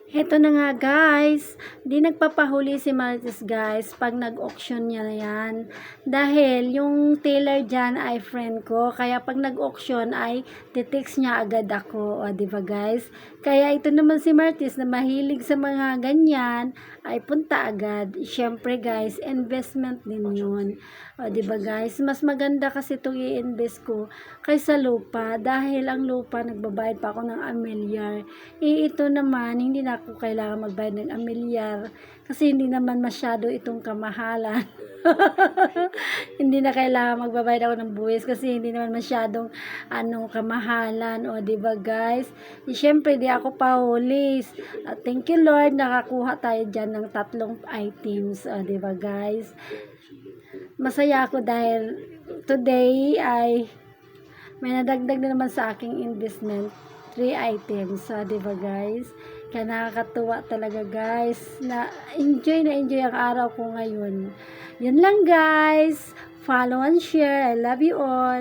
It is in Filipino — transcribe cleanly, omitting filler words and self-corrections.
Heto na nga guys, di nagpapahuli si Marites guys pag nag-auction niya na yan. Dahil yung tailor dyan ay friend ko, kaya pag nag-auction ay titext niya agad ako. O diba guys? Kaya ito naman si Marites na mahilig sa mga ganyan ay punta agad. Siyempre guys, investment din yun. O diba guys? Mas maganda kasi itong i-invest ko kaysa lupa. Dahil ang lupa nagbabayad pa ako ng amilyar. Ito naman, hindi na ako kailangan magbayad ng amilyar kasi hindi naman masyado itong kamahalan. Hindi na kailangan magbabayad ako ng buwis kasi hindi naman masyadong kamahalan. O diba guys? Siyempre di ako pahulis. Thank you Lord, nakakuha tayo dyan ng 3 items. O diba guys? Masaya ako dahil today ay may nadagdag na naman sa aking investment 3 items. So, diba guys? Kaya nakakatuwa talaga guys. Na enjoy ang araw ko ngayon. Yun lang guys. Follow and share. I love you all.